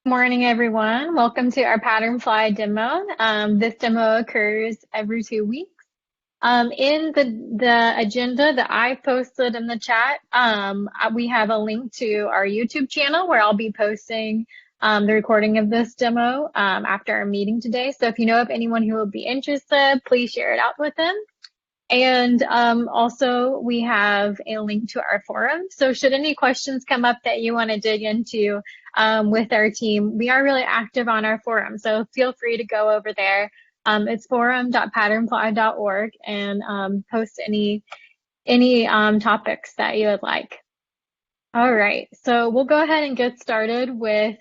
Morning, everyone. Welcome to our PatternFly demo. This demo occurs every 2 weeks. In the agenda that I posted in the chat, we have a link to our YouTube channel where I'll be posting the recording of this demo after our meeting today. So if you know of anyone who will be interested, please share it out with them. And also we have a link to our forum. So should any questions come up that you want to dig into with our team, we are really active on our forum. So feel free to go over there. It's forum.patternfly.org and post any topics that you would like. All right, so we'll go ahead and get started with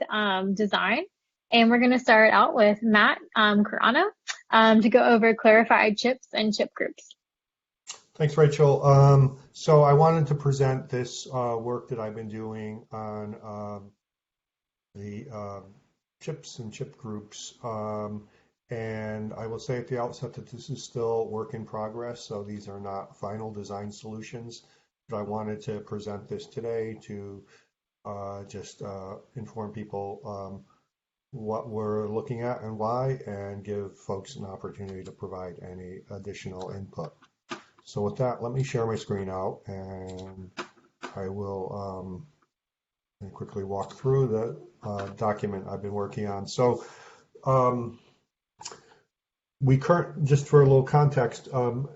design. And we're going to start out with Matt Carano to go over clarified chips and chip groups. Thanks, Rachel. So I wanted to present this work that I've been doing on the chips and chip groups. And I will say at the outset that this is still work in progress, so these are not final design solutions. But I wanted to present this today to just inform people what we're looking at and why, and give folks an opportunity to provide any additional input. So with that, let me share my screen out, and I will quickly walk through the document I've been working on. So just for a little context,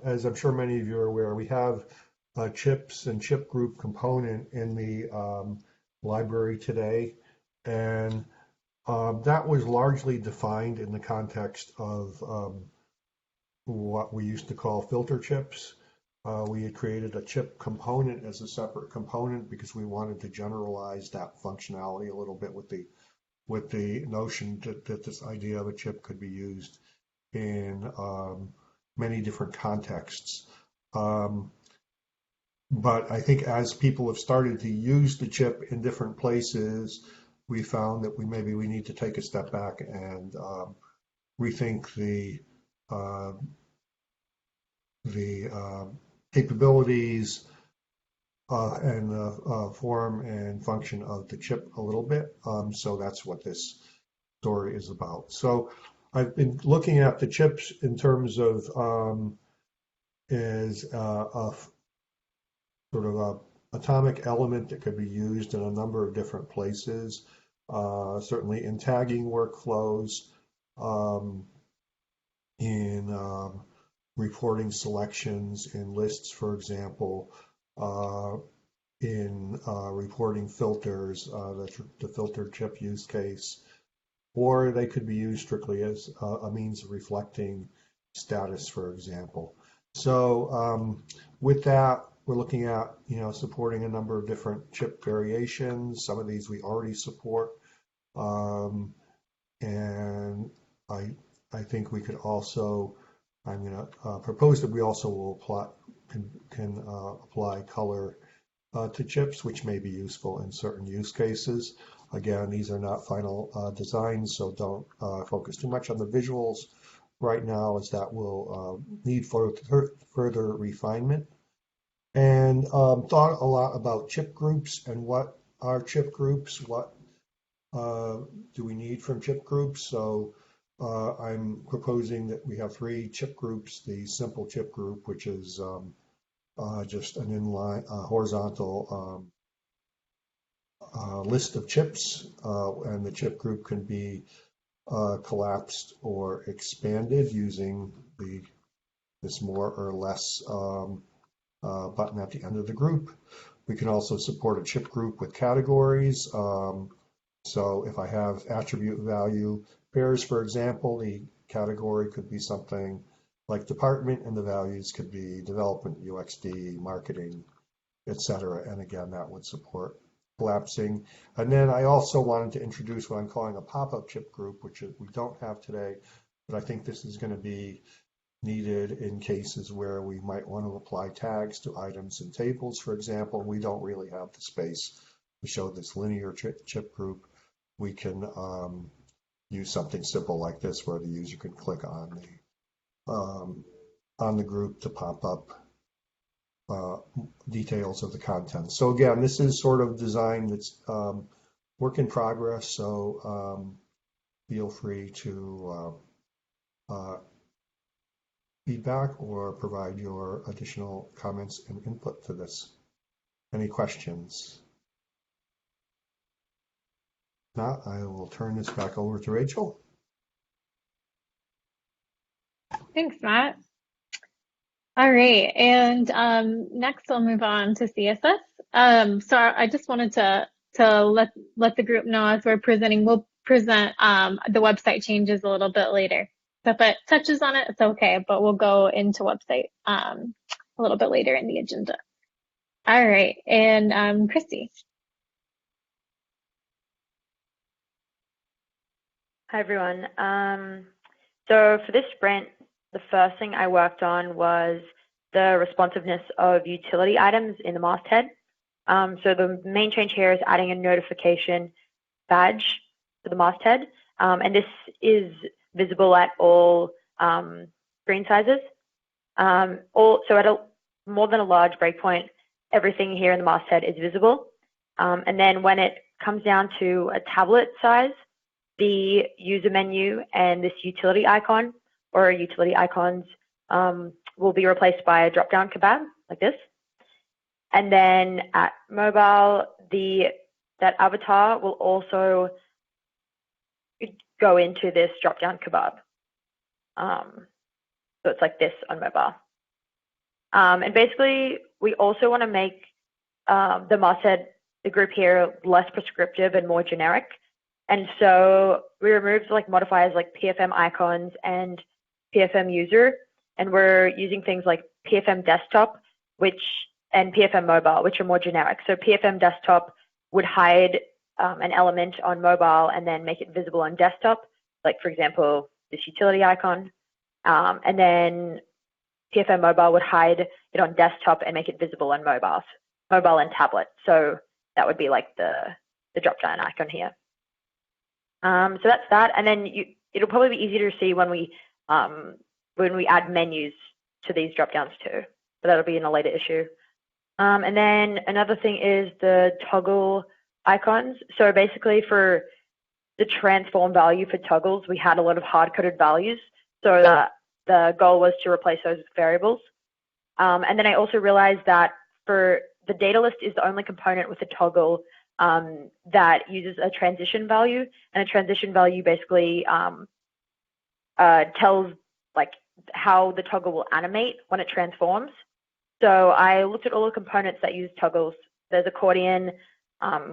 as I'm sure many of you are aware, we have a chips and chip group component in the library today, and that was largely defined in the context of what we used to call filter chips. We had created a chip component as a separate component because we wanted to generalize that functionality a little bit with the notion that this idea of a chip could be used in many different contexts. But I think as people have started to use the chip in different places, we found that maybe we need to take a step back and rethink the capabilities and the form and function of the chip a little bit. So that's what this story is about. So I've been looking at the chips in terms of as a sort of a atomic element that could be used in a number of different places, certainly in tagging workflows, in reporting selections in lists, for example, in reporting filters, the filtered chip use case, or they could be used strictly as a means of reflecting status, for example. So with that, we're looking at supporting a number of different chip variations. Some of these we already support, and I think we could also. I'm going to propose that we also will can apply color to chips, which may be useful in certain use cases. Again, these are not final designs, so don't focus too much on the visuals right now, as that will need further refinement. And thought a lot about chip groups and what are chip groups, what do we need from chip groups. So I'm proposing that we have 3 chip groups: the simple chip group, which is just an inline horizontal list of chips, and the chip group can be collapsed or expanded using this more or less button at the end of the group. We can also support a chip group with categories. So if I have attribute value pairs, for example, the category could be something like department, and the values could be development, UXD, marketing, etc. And again, that would support collapsing. And then I also wanted to introduce what I'm calling a pop-up chip group, which we don't have today, but I think this is going to be needed in cases where we might want to apply tags to items and tables, for example. We don't really have the space to show this linear chip group. We can use something simple like this, where the user can click on the group to pop up details of the content. So again, this is sort of design that's work in progress, so feel free to feedback or provide your additional comments and input to this. Any questions? If not, I will turn this back over to Rachel. Thanks, Matt. All right, and next we'll move on to CSS. So I just wanted to let the group know as we're presenting, we'll present the website changes a little bit later. So if it touches on it, it's okay, but we'll go into website a little bit later in the agenda. All right, and Christy. Hi, everyone. So for this sprint, the first thing I worked on was the responsiveness of utility items in the masthead. So the main change here is adding a notification badge for the masthead, and this is visible at all screen sizes. So at more than a large breakpoint, everything here in the masthead is visible. And then when it comes down to a tablet size, the user menu and this utility icon or utility icons will be replaced by a drop-down kebab like this. And then at mobile, that avatar will also go into this drop-down kebab. So it's like this on mobile. And basically, we also want to make the masthead, the group here, less prescriptive and more generic. And so we removed like modifiers like PFM icons and PFM user, and we're using things like PFM desktop, and PFM mobile, which are more generic. So PFM desktop would hide an element on mobile and then make it visible on desktop, like for example, this utility icon. And then PFM mobile would hide it on desktop and make it visible on mobile and tablet. So that would be like the drop-down icon here. So that's that, and then it'll probably be easier to see when we add menus to these drop-downs too, but that'll be in a later issue. And then another thing is the toggle icons. So basically for the transform value for toggles, we had a lot of hard-coded values, so that the goal was to replace those with variables. And then I also realized that for the data list is the only component with a toggle that uses a transition value, and a transition value basically tells like how the toggle will animate when it transforms. So I looked at all the components that use toggles. There's accordion,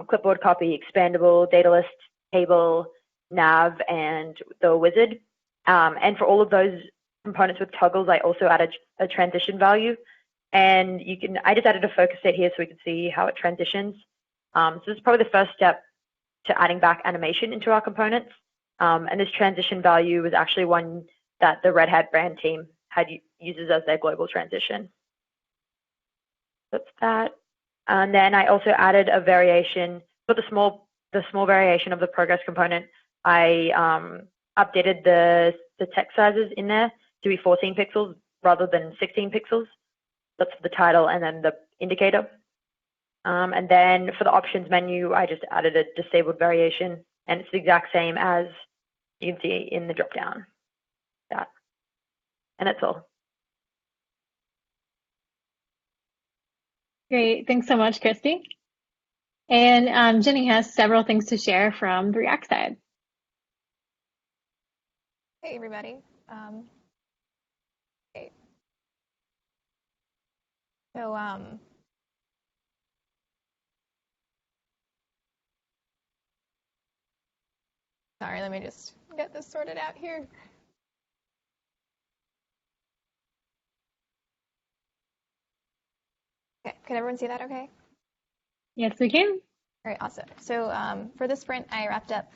clipboard copy, expandable, data list, table, nav, and the wizard. And for all of those components with toggles, I also added a transition value. And I just added a focus state here so we can see how it transitions. So this is probably the first step to adding back animation into our components. And this transition value was actually one that the Red Hat brand team uses as their global transition. That's that. And then I also added a variation for the small variation of the progress component. I updated the text sizes in there to be 14 pixels rather than 16 pixels. That's the title and then the indicator. And then for the options menu, I just added a disabled variation, and it's the exact same as you can see in the dropdown. And that's all. Great, thanks so much, Christy. And Jenny has several things to share from the React side. Hey, everybody. Okay. So, sorry, let me just get this sorted out here. Okay, can everyone see that okay? Yes, we can. All right, awesome. So for this sprint, I wrapped up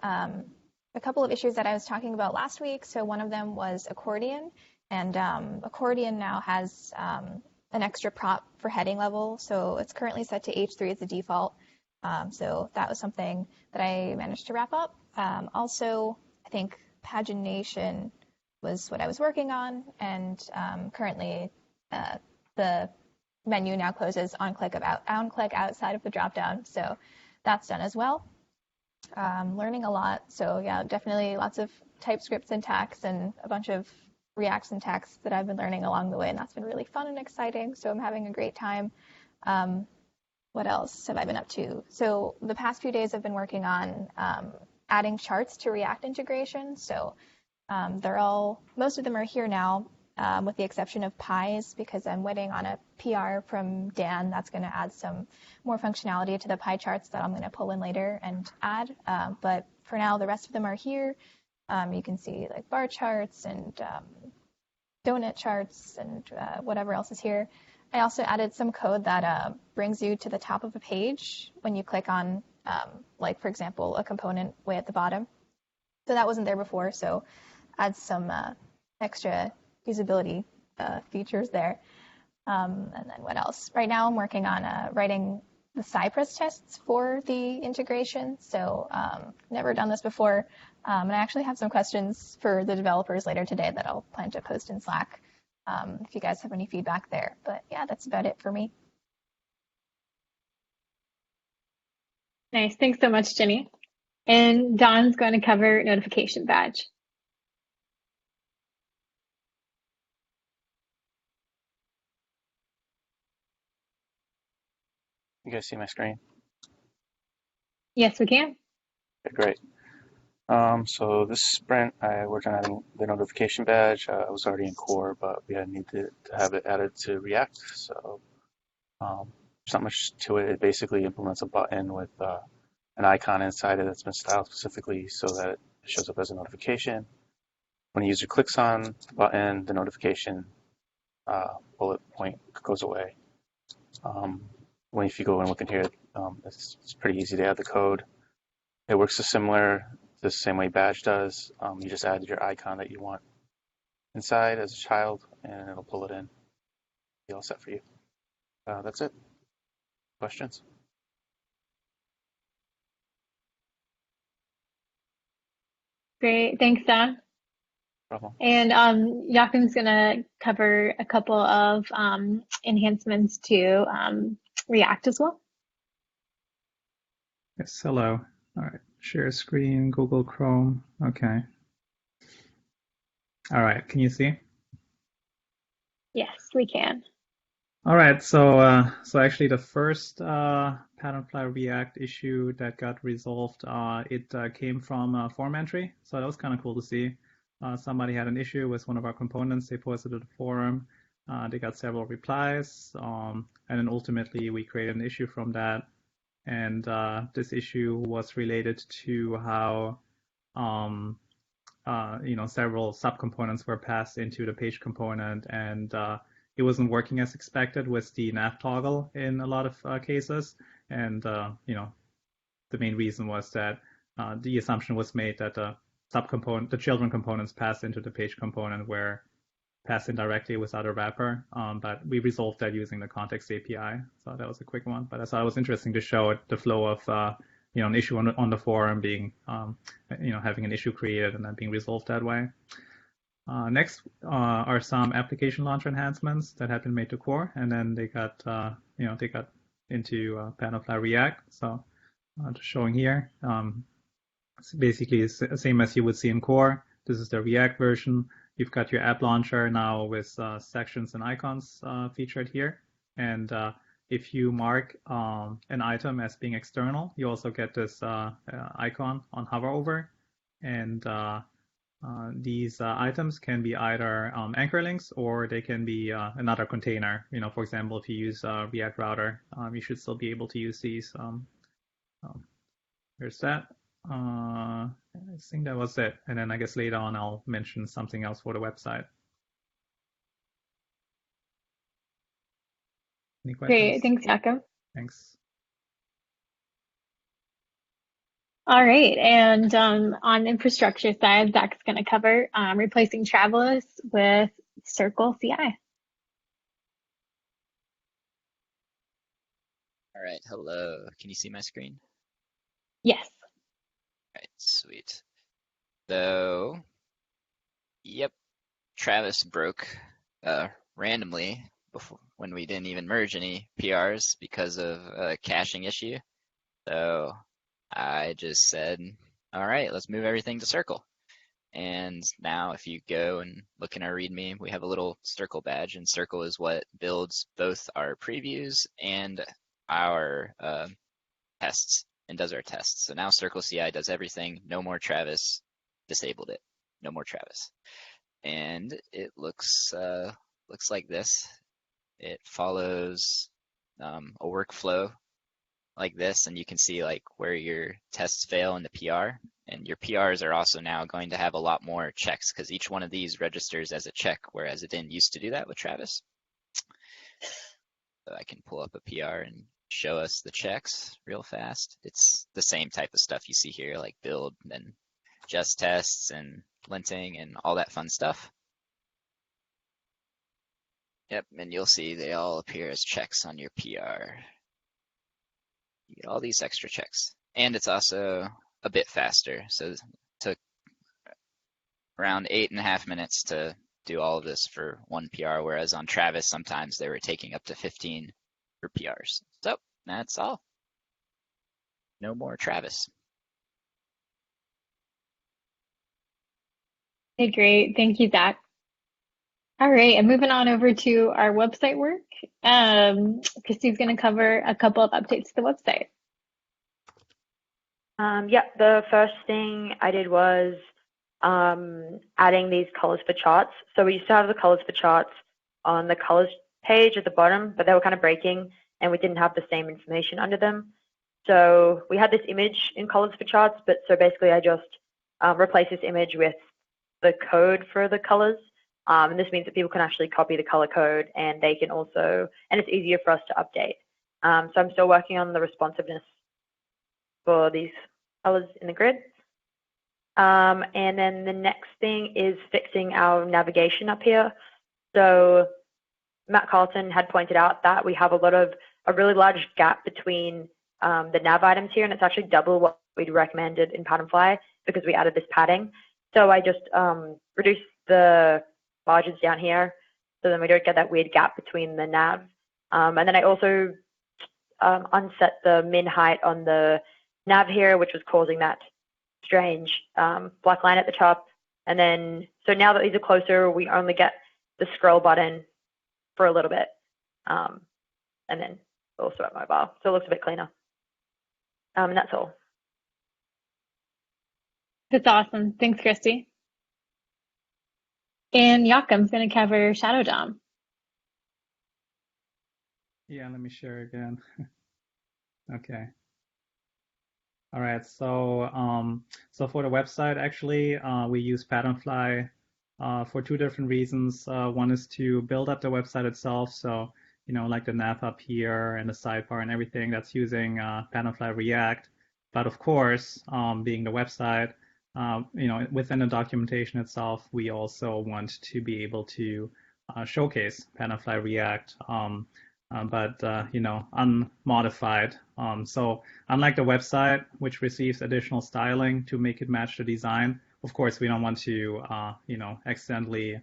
a couple of issues that I was talking about last week. So one of them was accordion, and accordion now has an extra prop for heading level. So it's currently set to H3 as the default. So that was something that I managed to wrap up. Also, I think pagination was what I was working on, and currently the menu now closes on click outside of the dropdown. So that's done as well. learning a lot. So yeah, definitely lots of TypeScript syntax and a bunch of React syntax that I've been learning along the way, and that's been really fun and exciting. So I'm having a great time. Um, what else have I been up to? So the past few days I've been working on adding charts to React integration. So most of them are here now, with the exception of pies, because I'm waiting on a PR from Dan that's going to add some more functionality to the pie charts that I'm going to pull in later and add. But for now, the rest of them are here. You can see like bar charts and donut charts and whatever else is here. I also added some code that brings you to the top of a page when you click on, like, for example, a component way at the bottom. So that wasn't there before, so add some extra usability features there. And then what else? Right now I'm working on writing the Cypress tests for the integration. So never done this before. And I actually have some questions for the developers later today that I'll plan to post in Slack if you guys have any feedback there. But yeah, that's about it for me. Nice. Thanks so much, Jenny. And Don's going to cover Notification Badge. You guys see my screen? Yes, we can. Okay, great. So this sprint, I worked on adding the notification badge. I was already in core, but we had needed to have it added to React. So there's not much to it. It basically implements a button with an icon inside it that's been styled specifically so that it shows up as a notification. When a user clicks on the button, the notification bullet point goes away. If you go and look in here, it's pretty easy to add the code. It works the same way Badge does. You just add your icon that you want inside as a child, and it'll pull it in. Be all set for you. That's it. Questions? Great. Thanks, Don. No problem. And Joachim's going to cover a couple of enhancements to React as well. Yes, hello. All right, share screen, Google Chrome. Okay. All right, can you see? Yes, we can. All right, so actually the first PatternFly React issue that got resolved, it came from a forum entry, so that was kind of cool to see. Somebody had an issue with one of our components. They posted to the forum. They got several replies, and then ultimately we created an issue from that. And this issue was related to how several subcomponents were passed into the page component, and it wasn't working as expected with the nav toggle in a lot of cases. And the main reason was that the assumption was made that the children components passed into the page component were passed in directly without a wrapper, but we resolved that using the context API. So that was a quick one. But I thought it was interesting to show the flow of an issue on the forum being having an issue created and then being resolved that way. Next are some application launcher enhancements that had been made to core, and then they got into PatternFly React. So just showing here, it's basically the same as you would see in core. This is the React version. You've got your app launcher now with sections and icons featured here. And if you mark an item as being external, you also get this icon on hover over. And these items can be either anchor links or they can be another container. For example, if you use React Router, you should still be able to use these. There's that. I think that was it. And then I guess later on I'll mention something else for the website. Any questions? Great. Thanks, Jakob. Thanks. All right. And on the infrastructure side, Zach's going to cover replacing Travelers with Circle CI. All right. Hello. Can you see my screen? Yes. All right. Sweet. So, yep. Travis broke randomly when we didn't even merge any PRs because of a caching issue. So I just said, all right, let's move everything to circle. And now if you go and look in our README, we have a little circle badge, and circle is what builds both our previews and our tests and does our tests. So now Circle CI does everything. No more Travis. Disabled it. No more Travis. And it looks like this. It follows a workflow like this, and you can see like where your tests fail in the PR. And your PRs are also now going to have a lot more checks because each one of these registers as a check, whereas it didn't used to do that with Travis. So I can pull up a PR and show us the checks real fast. It's the same type of stuff you see here, like build and just tests and linting and all that fun stuff. Yep, and you'll see they all appear as checks on your PR. You get all these extra checks. And it's also a bit faster. So it took around 8.5 minutes to do all of this for one PR, whereas on Travis, sometimes they were taking up to 15 for PRs. So that's all. No more Travis. Okay, great. Thank you, Zach. All right, and moving on over to our website work. Christy's going to cover a couple of updates to the website. Yeah, the first thing I did was adding these colors for charts. So we used to have the colors for charts on the colors page at the bottom, but they were kind of breaking and we didn't have the same information under them. So we had this image in colors for charts, but so basically I just replaced this image with the code for the colors. And this means that people can actually copy the color code and they can also, and it's easier for us to update. So I'm still working on the responsiveness for these colors in the grid. And then the next thing is fixing our navigation up here. So Matt Carlton had pointed out that we have a really large gap between the nav items here, and it's actually double what we'd recommended in PatternFly because we added this padding. So I just reduced the margins down here so then we don't get that weird gap between the nav. And then I also unset the min height on the nav here, which was causing that strange black line at the top. And then, so now that these are closer, we only get the scroll button for a little bit. And then also at mobile. So it looks a bit cleaner. And that's all. That's awesome. Thanks, Christy. And Joachim's going to cover Shadow DOM. Yeah, let me share again. Okay. All right, so for the website, actually, we use PatternFly for two different reasons. One is to build up the website itself, so like the nav up here and the sidebar and everything, that's using PatternFly React. But of course, being the website, within the documentation itself, we also want to be able to showcase PatternFly React. But unmodified. So unlike the website, which receives additional styling to make it match the design, of course, we don't want to, accidentally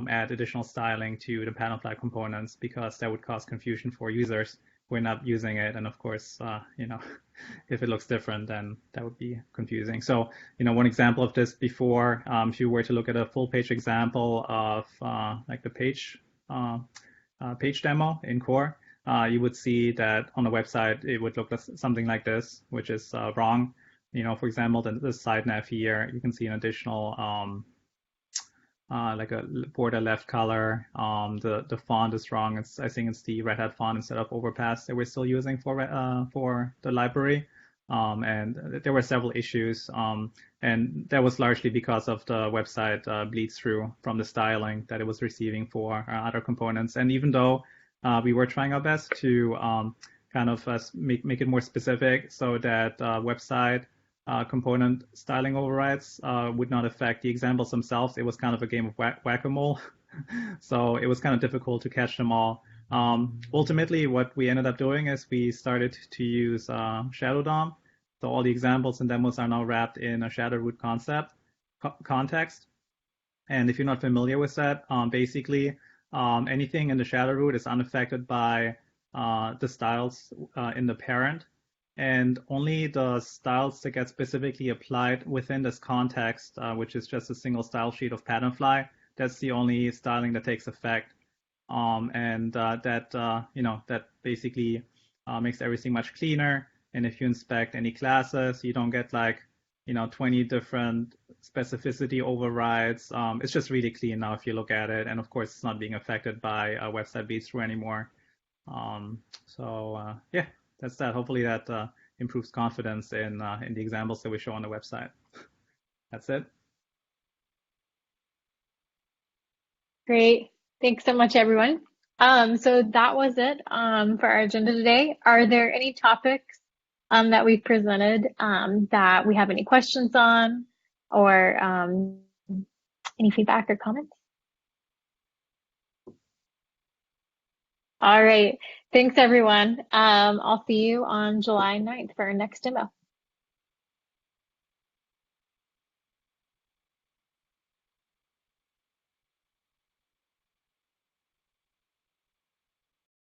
add additional styling to the PatternFly components because that would cause confusion for users who are not using it. And of course, if it looks different, then that would be confusing. So, one example of this before, if you were to look at a full page example of like the page demo in core, you would see that on the website it would look something like this, which is wrong. For example, the side nav here, you can see an additional like a border left color. The font is wrong. I think it's the Red Hat font instead of Overpass that we're still using for the library. And there were several issues, and that was largely because of the website bleeds through from the styling that it was receiving for other components. And even though we were trying our best to kind of make it more specific so that website component styling overrides would not affect the examples themselves, it was kind of a game of whack-a-mole. So it was kind of difficult to catch them all. Ultimately, what we ended up doing is we started to use Shadow DOM. So all the examples and demos are now wrapped in a shadow root context. And if you're not familiar with that, basically anything in the shadow root is unaffected by the styles in the parent. and only the styles that get specifically applied within this context, which is just a single style sheet of PatternFly, that's the only styling that takes effect. And that basically makes everything much cleaner. And if you inspect any classes, you don't get 20 different specificity overrides. It's just really clean now if you look at it. And of course, it's not being affected by website beats-through anymore. Yeah, that's that. Hopefully that improves confidence in the examples that we show on the website. That's it. Great. Thanks so much, everyone. So that was it for our agenda today. Are there any topics that we've presented that we have any questions on, or any feedback or comments? All right. Thanks, everyone. I'll see you on July 9th for our next demo.